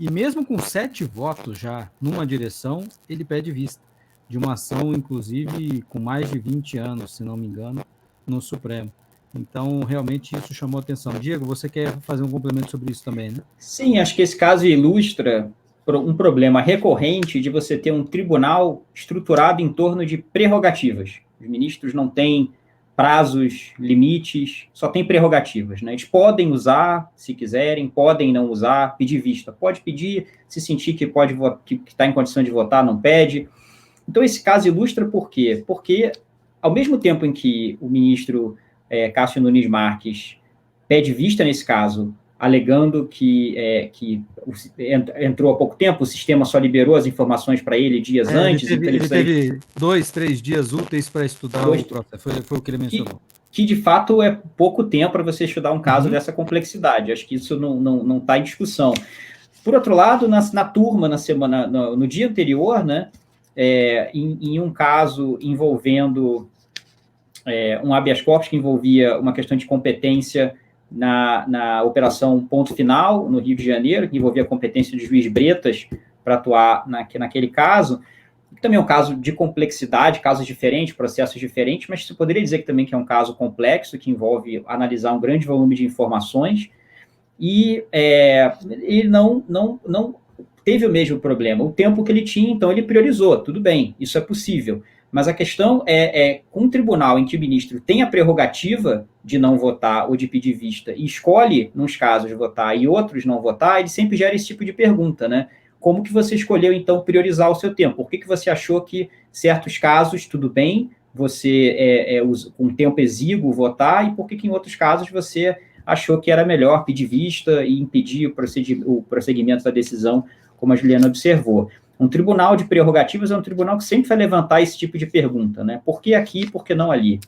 e mesmo com 7 votos já numa direção, ele pede vista de uma ação, inclusive, com mais de 20 anos, se não me engano, no Supremo. Então, realmente, isso chamou atenção. Diego, você quer fazer um complemento sobre isso também, né? Sim, acho que esse caso ilustra um problema recorrente de você ter um tribunal estruturado em torno de prerrogativas. Os ministros não têm prazos, limites, só tem prerrogativas, né? Eles podem usar, se quiserem, podem não usar, pedir vista. Pode pedir, se sentir que está em condição de votar, não pede. Então, esse caso ilustra por quê? Porque, ao mesmo tempo em que o ministro Cássio Nunes Marques pede vista nesse caso, alegando que entrou há pouco tempo, o sistema só liberou as informações para ele dias antes. Ele teve 2, 3 dias úteis para estudar o processo, foi o que ele mencionou. Que de fato é pouco tempo para você estudar um caso dessa complexidade. Acho que isso não está em discussão. Por outro lado, na turma, no dia anterior, né, em um caso envolvendo um habeas corpus que envolvia uma questão de competência na operação Ponto Final, no Rio de Janeiro, que envolvia a competência do juiz Bretas para atuar naquele caso, que também é um caso de complexidade, casos diferentes, processos diferentes, mas você poderia dizer que também que é um caso complexo, que envolve analisar um grande volume de informações, e ele não teve o mesmo problema. O tempo que ele tinha, então, ele priorizou, tudo bem, isso é possível. Mas a questão com um tribunal em que o ministro tem a prerrogativa de não votar ou de pedir vista e escolhe, nos casos, votar e outros não votar, ele sempre gera esse tipo de pergunta, né? Como que você escolheu, então, priorizar o seu tempo? Por que você achou que certos casos, tudo bem, você com tempo exíguo votar, e por que em outros casos você achou que era melhor pedir vista e impedir o prosseguimento da decisão, como a Juliana observou? Um tribunal de prerrogativas é um tribunal que sempre vai levantar esse tipo de pergunta, né? Por que aqui, por que não ali?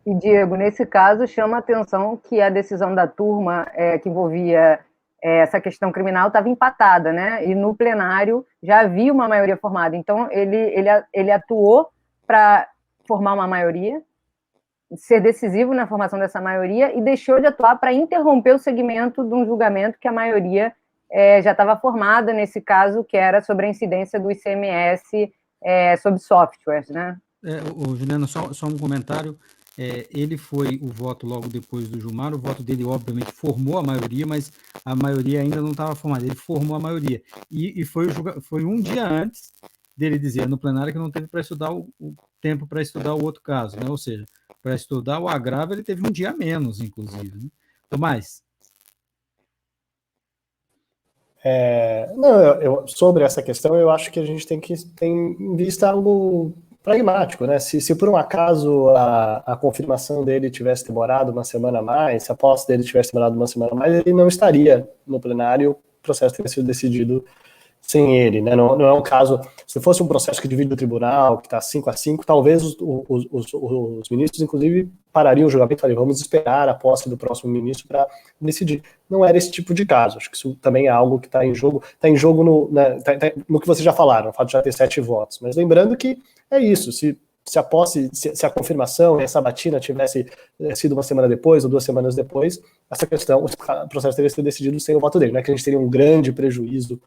E, Diego, nesse caso, chama a atenção que a decisão da turma que envolvia essa questão criminal estava empatada, né? E no plenário já havia uma maioria formada. Então, ele atuou para formar uma maioria, ser decisivo na formação dessa maioria, e deixou de atuar para interromper o segmento de um julgamento que a maioria já estava formada nesse caso, que era sobre a incidência do ICMS sobre softwares, né? Juliana, só um comentário. Ele foi o voto logo depois do Gilmar, o voto dele, obviamente, formou a maioria, mas a maioria ainda não estava formada, ele formou a maioria. E foi um dia antes dele dizer no plenário que não teve para estudar o tempo para estudar o outro caso, né? Ou seja, para estudar o agravo, ele teve um dia a menos, inclusive, né? Tomás? Sobre essa questão, eu acho que a gente tem que ter em vista algo pragmático, né? Se por um acaso a confirmação dele tivesse demorado uma semana a mais, se a posse dele tivesse demorado uma semana a mais, ele não estaria no plenário, o processo teria sido decidido sem ele, né? Não é um caso, se fosse um processo que divide o tribunal, que está 5-5, talvez os ministros, inclusive, parariam o julgamento e falariam, vamos esperar a posse do próximo ministro para decidir. Não era esse tipo de caso. Acho que isso também é algo que está em jogo no que vocês já falaram, o fato de já ter 7 votos. Mas lembrando que é isso, se a posse, se a confirmação e a sabatina tivesse sido uma semana depois ou 2 semanas depois, essa questão, o processo teria sido decidido sem o voto dele, não é que a gente teria um grande prejuízo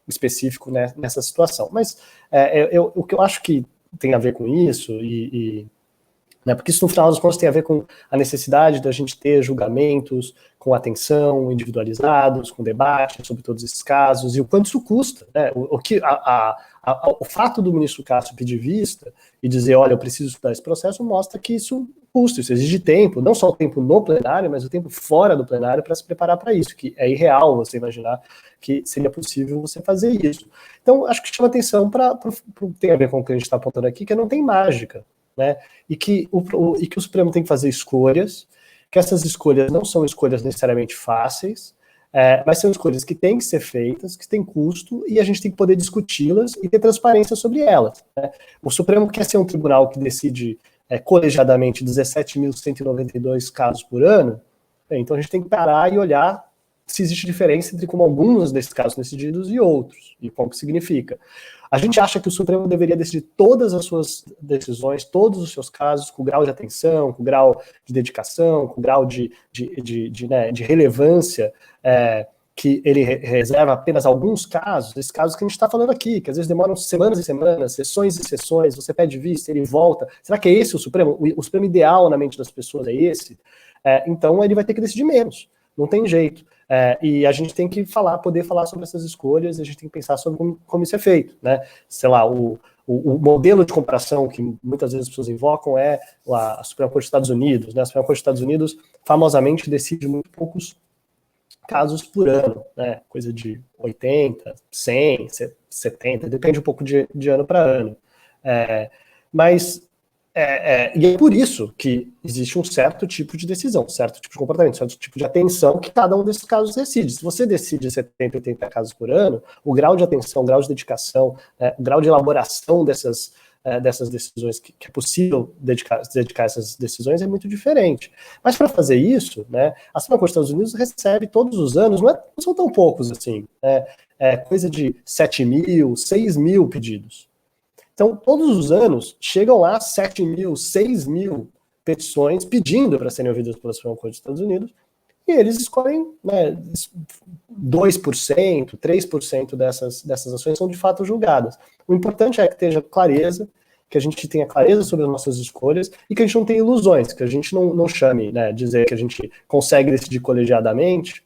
específico, né, nessa situação. Mas o que eu acho que tem a ver com isso, né, porque isso no final das contas tem a ver com a necessidade da gente ter julgamentos com atenção, individualizados, com debate sobre todos esses casos, e o quanto isso custa, né? O fato do ministro Cássio pedir vista e dizer, olha, eu preciso estudar esse processo, mostra que isso custa, isso exige tempo, não só o tempo no plenário, mas o tempo fora do plenário para se preparar para isso, que é irreal você imaginar que seria possível você fazer isso. Então, acho que chama atenção tem a ver com o que a gente está apontando aqui, que não tem mágica, né? E que o Supremo tem que fazer escolhas, que essas escolhas não são escolhas necessariamente fáceis, mas são escolhas que têm que ser feitas, que têm custo, e a gente tem que poder discuti-las e ter transparência sobre elas, né? O Supremo quer ser um tribunal que decide colegiadamente 17.192 casos por ano, então a gente tem que parar e olhar se existe diferença entre como alguns desses casos são decididos e outros, e qual que significa. A gente acha que o Supremo deveria decidir todas as suas decisões, todos os seus casos, com grau de atenção, com grau de dedicação, com grau de relevância, que ele reserva apenas alguns casos, esses casos que a gente está falando aqui, que às vezes demoram semanas e semanas, sessões e sessões, você pede vista, ele volta. Será que é esse o Supremo? O Supremo ideal na mente das pessoas é esse? Então ele vai ter que decidir menos, não tem jeito. E a gente tem que poder falar sobre essas escolhas, a gente tem que pensar sobre como isso é feito, né? Sei lá, o modelo de comparação que muitas vezes as pessoas invocam é a Suprema Corte dos Estados Unidos, né? A Suprema Corte dos Estados Unidos famosamente decide muito poucos casos por ano, né? Coisa de 80, 100, 70, depende um pouco de ano para ano. E é por isso que existe um certo tipo de decisão, um certo tipo de comportamento, um certo tipo de atenção que cada um desses casos decide. Se você decide 70, 80 casos por ano, o grau de atenção, o grau de dedicação, o grau de elaboração dessas decisões que é possível dedicar essas decisões é muito diferente. Mas para fazer isso, né, a Suprema Corte dos Estados Unidos recebe todos os anos, não são tão poucos assim, coisa de 7 mil, 6 mil pedidos. Então, todos os anos, chegam lá 7 mil, 6 mil petições pedindo para serem ouvidas pela Suprema Corte dos Estados Unidos, e eles escolhem, né, 2%, 3% dessas ações são de fato julgadas. O importante é que tenha clareza, que a gente tenha clareza sobre as nossas escolhas e que a gente não tenha ilusões, que a gente não chame, né, dizer que a gente consegue decidir colegiadamente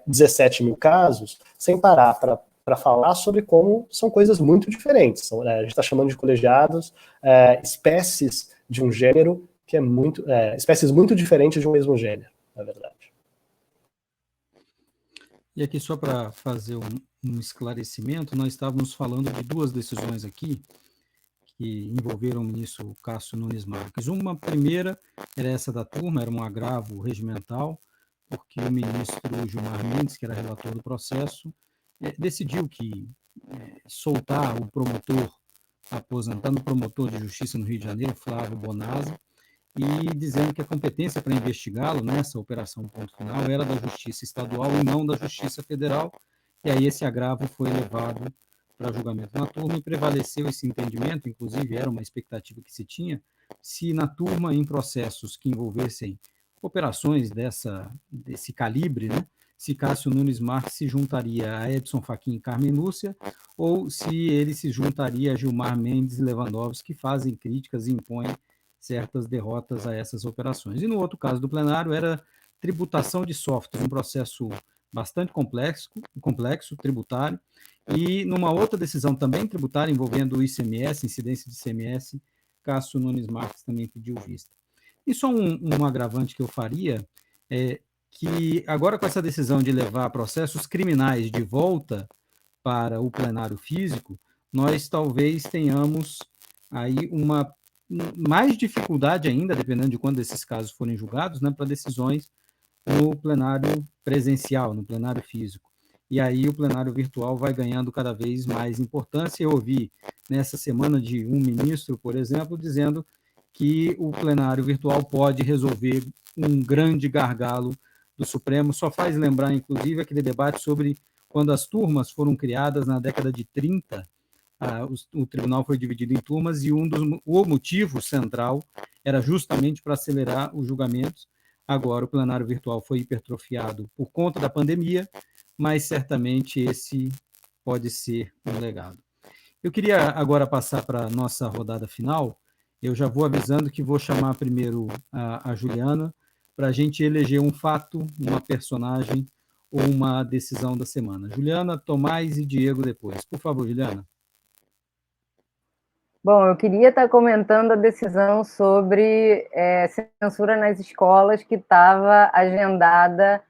17 mil casos, sem parar para falar sobre como são coisas muito diferentes. A gente está chamando de colegiados espécies de um gênero que é espécies muito diferentes de um mesmo gênero, na verdade. E aqui, só para fazer um esclarecimento, nós estávamos falando de duas decisões aqui que envolveram o ministro Cássio Nunes Marques. Uma primeira era essa da turma, era um agravo regimental, porque o ministro Gilmar Mendes, que era relator do processo, decidiu que soltar o promotor, aposentando o promotor de justiça no Rio de Janeiro, Flávio Bonazzi, e dizendo que a competência para investigá-lo nessa operação ponto final era da Justiça Estadual e não da Justiça Federal, e aí esse agravo foi levado para julgamento na turma e prevaleceu esse entendimento, inclusive era uma expectativa que se tinha, se na turma, em processos que envolvessem operações desse calibre, né, se Cássio Nunes Marques se juntaria a Edson Fachin e Carmen Lúcia, ou se ele se juntaria a Gilmar Mendes e Lewandowski, que fazem críticas e impõem certas derrotas a essas operações. E no outro caso do plenário era tributação de software, um processo bastante complexo tributário, e numa outra decisão também tributária envolvendo o ICMS, incidência de ICMS, Cássio Nunes Marques também pediu vista. E só um agravante que eu faria é que agora com essa decisão de levar processos criminais de volta para o plenário físico, nós talvez tenhamos aí mais dificuldade ainda, dependendo de quando esses casos forem julgados, né, para decisões no plenário presencial, no plenário físico. E aí o plenário virtual vai ganhando cada vez mais importância. Eu ouvi nessa semana de um ministro, por exemplo, dizendo que o plenário virtual pode resolver um grande gargalo do Supremo. Só faz lembrar, inclusive, aquele debate sobre quando as turmas foram criadas na década de 30, o tribunal foi dividido em turmas e o motivo central era justamente para acelerar os julgamentos. Agora o plenário virtual foi hipertrofiado por conta da pandemia, mas certamente esse pode ser um legado. Eu queria agora passar para a nossa rodada final. Eu já vou avisando que vou chamar primeiro a Juliana para a gente eleger um fato, uma personagem ou uma decisão da semana. Juliana, Tomás e Diego depois. Por favor, Juliana. Bom, eu queria estar comentando a decisão sobre censura nas escolas que estava agendada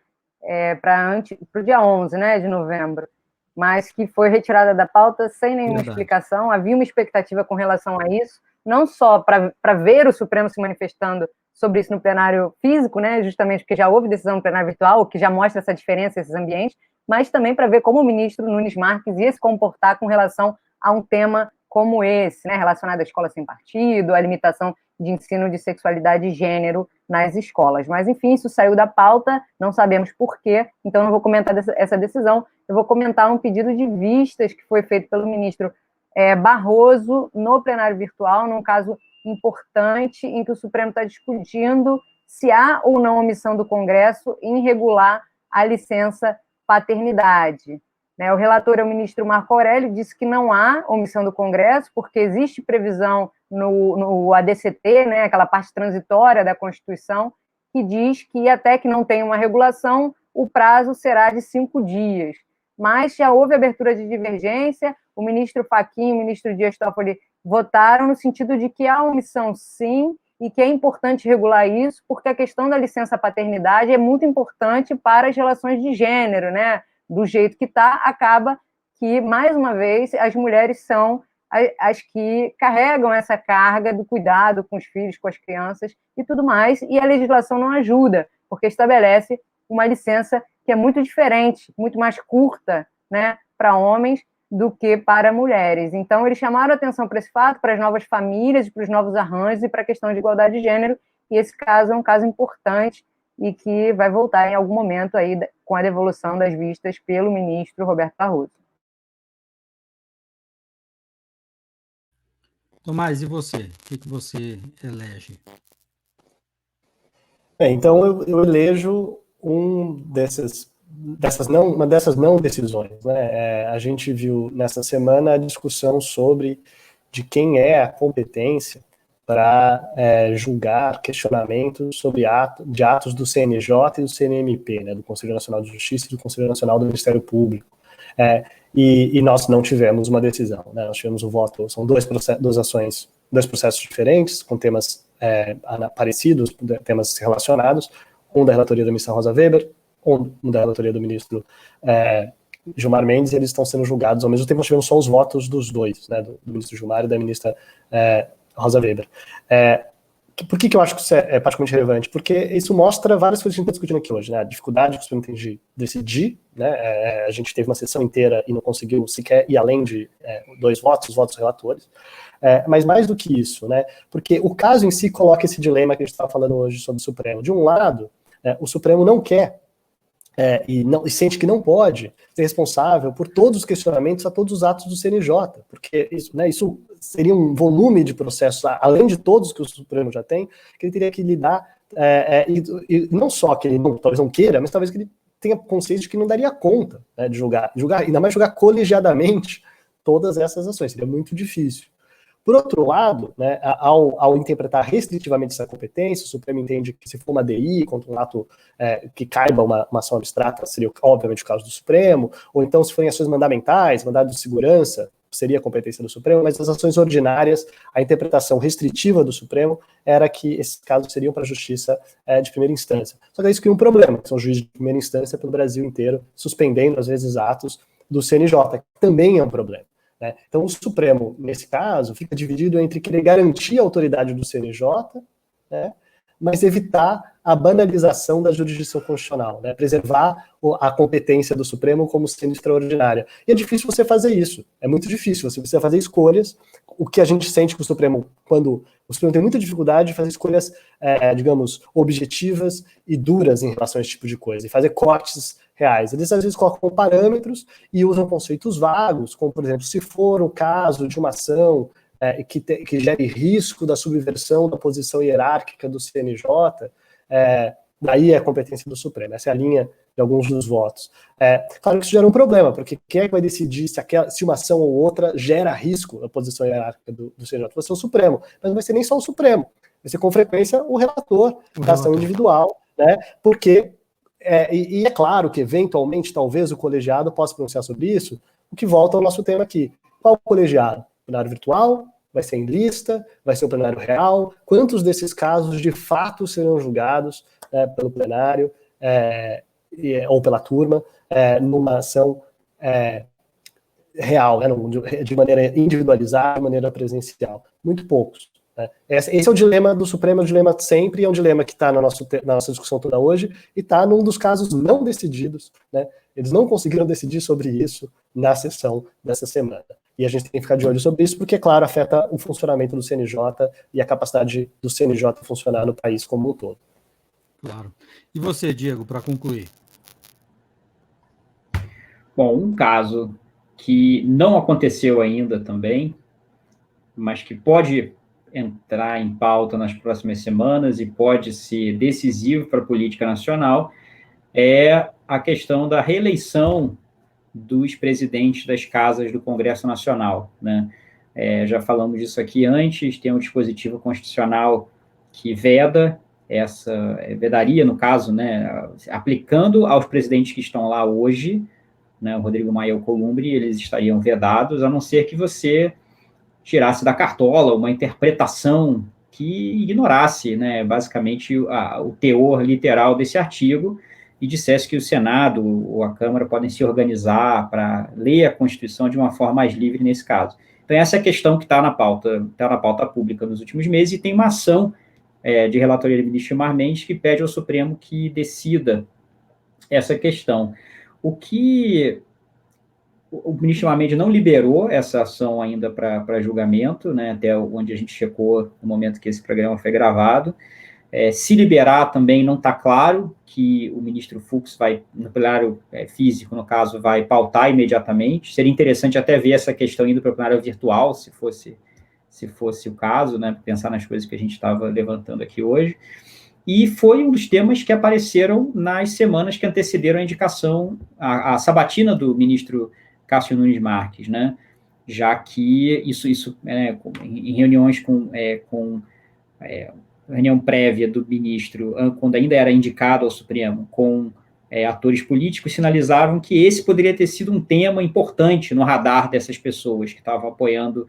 para o dia 11, né, de novembro, mas que foi retirada da pauta sem nenhuma explicação. Havia uma expectativa com relação a isso, não só para ver o Supremo se manifestando sobre isso no plenário físico, né, justamente porque já houve decisão no plenário virtual, o que já mostra essa diferença, esses ambientes, mas também para ver como o ministro Nunes Marques ia se comportar com relação a um tema como esse, né, relacionado à escola sem partido, à limitação de ensino de sexualidade e gênero nas escolas. Mas, enfim, isso saiu da pauta, não sabemos por quê, então não vou comentar essa decisão, eu vou comentar um pedido de vistas que foi feito pelo ministro Barroso no plenário virtual, num caso importante em que o Supremo está discutindo se há ou não omissão do Congresso em regular a licença paternidade. O relator é o ministro Marco Aurélio, disse que não há omissão do Congresso, porque existe previsão no ADCT, aquela parte transitória da Constituição, que diz que até que não tenha uma regulação, o prazo será de 5 dias. Mas já houve abertura de divergência, o ministro Fachin e o ministro Dias Toffoli votaram no sentido de que há omissão sim, e que é importante regular isso, porque a questão da licença paternidade é muito importante para as relações de gênero, do jeito que está, acaba que, mais uma vez, as mulheres são as que carregam essa carga do cuidado com os filhos, com as crianças e tudo mais, e a legislação não ajuda, porque estabelece uma licença que é muito diferente, muito mais curta, para homens do que para mulheres. Então, eles chamaram a atenção para esse fato, para as novas famílias, para os novos arranjos e para a questão de igualdade de gênero, e esse caso é um caso importante e que vai voltar em algum momento aí com a devolução das vistas pelo ministro Roberto Barroso. Tomás, e você? O que você elege? Então eu elejo uma dessas não decisões. A gente viu nessa semana a discussão sobre de quem é a competência para julgar questionamentos sobre atos do CNJ e do CNMP, do Conselho Nacional de Justiça e do Conselho Nacional do Ministério Público. E nós não tivemos uma decisão. Nós tivemos um voto, são dois processos diferentes, com temas parecidos, temas relacionados, um da relatoria da ministra Rosa Weber, um da relatoria do ministro Gilmar Mendes, e eles estão sendo julgados ao mesmo tempo. Nós tivemos só os votos dos dois, do ministro Gilmar e da ministra Rosa Weber. Por que eu acho que isso é particularmente relevante? Porque isso mostra várias coisas que a gente está discutindo aqui hoje, a dificuldade que o Supremo tem de decidir, a gente teve uma sessão inteira e não conseguiu sequer ir além de os votos relatores, mas mais do que isso, porque o caso em si coloca esse dilema que a gente estava falando hoje sobre o Supremo. De um lado, o Supremo não quer e sente que não pode ser responsável por todos os questionamentos a todos os atos do CNJ, porque isso seria um volume de processos, além de todos que o Supremo já tem, que ele teria que lidar, e não só que ele talvez não queira, mas talvez que ele tenha consciência de que não daria conta de julgar, ainda mais julgar colegiadamente todas essas ações, seria muito difícil. Por outro lado, ao interpretar restritivamente essa competência, o Supremo entende que se for uma DI contra um ato que caiba uma ação abstrata, seria obviamente o caso do Supremo, ou então se forem ações mandamentais, mandado de segurança, seria a competência do Supremo, mas as ações ordinárias, a interpretação restritiva do Supremo era que esses casos seriam para a justiça de primeira instância. Só que isso cria um problema, que são juízes de primeira instância pelo Brasil inteiro, suspendendo às vezes atos do CNJ, que também é um problema. Então o Supremo, nesse caso, fica dividido entre querer garantir a autoridade do CNJ, mas evitar a banalização da jurisdição constitucional, preservar a competência do Supremo como sendo extraordinária. E é difícil você fazer isso, é muito difícil, você precisa fazer escolhas. O que a gente sente que o Supremo, quando o Supremo tem muita dificuldade de fazer escolhas, digamos, objetivas e duras em relação a esse tipo de coisa, e fazer cortes reais. Eles às vezes colocam parâmetros e usam conceitos vagos, como, por exemplo, se for o caso de uma ação que gere risco da subversão da posição hierárquica do CNJ, daí é a competência do Supremo. Essa é a linha de alguns dos votos. Claro que isso gera um problema, porque quem é que vai decidir se uma ação ou outra gera risco da posição hierárquica do CNJ? Vai ser o Supremo, mas não vai ser nem só o Supremo, vai ser com frequência o relator da ação individual, porque e é claro que eventualmente talvez o colegiado possa pronunciar sobre isso, o que volta ao nosso tema aqui. Qual colegiado? Plenário virtual? Vai ser em lista? Vai ser o plenário real? Quantos desses casos de fato serão julgados pelo plenário ou pela turma numa ação real, de maneira individualizada, de maneira presencial? Muito poucos. Esse é o dilema do Supremo, é um dilema sempre, é um dilema que está na nossa discussão toda hoje, e está num dos casos não decididos. Eles não conseguiram decidir sobre isso na sessão dessa semana. e a gente tem que ficar de olho sobre isso, porque, claro, afeta o funcionamento do CNJ e a capacidade do CNJ funcionar no país como um todo. Claro. E você, Diego, para concluir? Bom, um caso que não aconteceu ainda também, mas que pode entrar em pauta nas próximas semanas e pode ser decisivo para a política nacional, é a questão da reeleição dos presidentes das casas do Congresso Nacional, né? Já falamos disso aqui antes, tem um dispositivo constitucional que vedaria, no caso, né, aplicando aos presidentes que estão lá hoje, né, o Rodrigo Maia e o Alcolumbre, eles estariam vedados, a não ser que você tirasse da cartola uma interpretação que ignorasse, né, basicamente o teor literal desse artigo e dissesse que o Senado ou a Câmara podem se organizar para ler a Constituição de uma forma mais livre nesse caso. Então, essa é a questão que está na pauta pública nos últimos meses, e tem uma ação de relatoria do ministro Gilmar Mendes que pede ao Supremo que decida essa questão. O ministro Gilmar Mendes não liberou essa ação ainda para julgamento, né, até onde a gente checou no momento que esse programa foi gravado. Se liberar também não está claro que o ministro Fux vai, no plenário físico, no caso, vai pautar imediatamente. Seria interessante até ver essa questão indo para o plenário virtual, se fosse o caso, né, pensar nas coisas que a gente estava levantando aqui hoje. E foi um dos temas que apareceram nas semanas que antecederam a indicação, a sabatina do ministro Cássio Nunes Marques, né, já que isso em reuniões reunião prévia do ministro, quando ainda era indicado ao Supremo, com atores políticos, sinalizavam que esse poderia ter sido um tema importante no radar dessas pessoas que estavam apoiando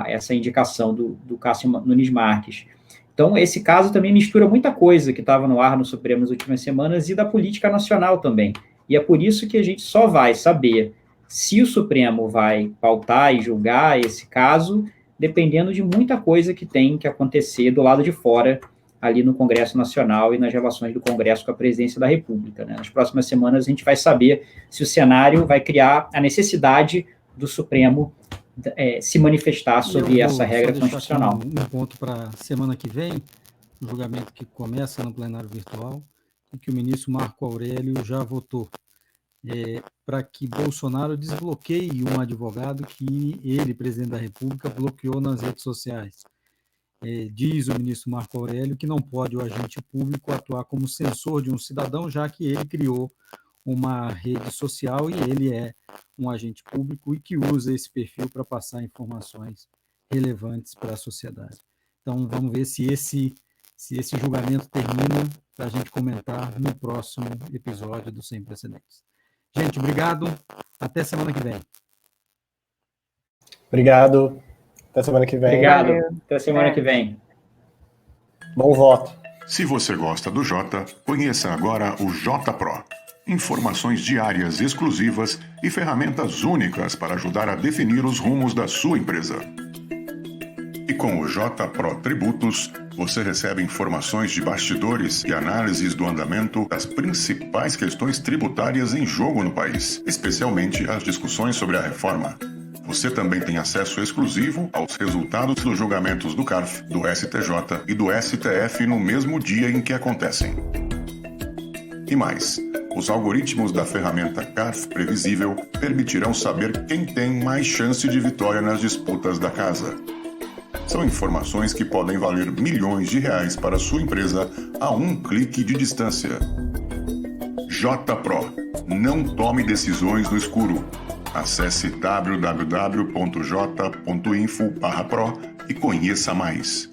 essa indicação do Cássio Nunes Marques. Então, esse caso também mistura muita coisa que estava no ar no Supremo nas últimas semanas e da política nacional também. E é por isso que a gente só vai saber se o Supremo vai pautar e julgar esse caso dependendo de muita coisa que tem que acontecer do lado de fora, ali no Congresso Nacional e nas relações do Congresso com a presidência da República, né? Nas próximas semanas a gente vai saber se o cenário vai criar a necessidade do Supremo se manifestar sobre essa regra constitucional. Um ponto para semana que vem, o julgamento que começa no plenário virtual, e que o ministro Marco Aurélio já votou. Para que Bolsonaro desbloqueie um advogado que ele, presidente da República, bloqueou nas redes sociais. Diz o ministro Marco Aurélio que não pode o agente público atuar como censor de um cidadão, já que ele criou uma rede social e ele é um agente público e que usa esse perfil para passar informações relevantes para a sociedade. Então, vamos ver se esse julgamento termina para a gente comentar no próximo episódio do Sem Precedentes. Gente, obrigado. Até semana que vem. Obrigado. Até semana que vem. Obrigado. Até semana que vem. Bom voto. Se você gosta do Jota, conheça agora o Jota Pro. Informações diárias exclusivas e ferramentas únicas para ajudar a definir os rumos da sua empresa. E com o Jota Pro Tributos, você recebe informações de bastidores e análises do andamento das principais questões tributárias em jogo no país, especialmente as discussões sobre a reforma. Você também tem acesso exclusivo aos resultados dos julgamentos do CARF, do STJ e do STF no mesmo dia em que acontecem. E mais, os algoritmos da ferramenta CARF Previsível permitirão saber quem tem mais chance de vitória nas disputas da casa. São informações que podem valer milhões de reais para a sua empresa a um clique de distância. JPro. Não tome decisões no escuro. Acesse www.j.info/pro e conheça mais.